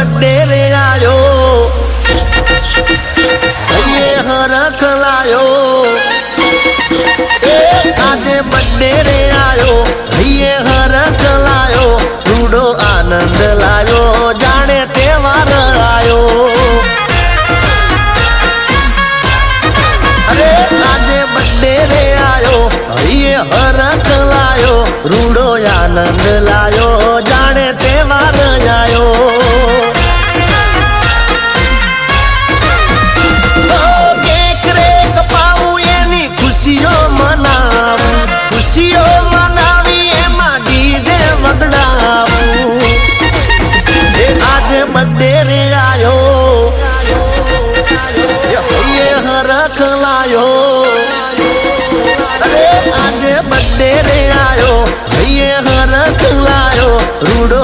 birthday रे आयो ये हरख लायो आज बर्थडे रे आयो ये हरख लायो रूडो आनंद लायो जाने तहेवार आयो अरे आज बर्थडे रे आयो ये हरख लायो रूडो आनंद लायो जाने तहेवार आयो खुशियों मनावी एमा डीजे वगड़ावू आज बर्थडे रे आयो ये हरख लायो अरे आज बर्थडे रे आयो ये हरख लायो रूडो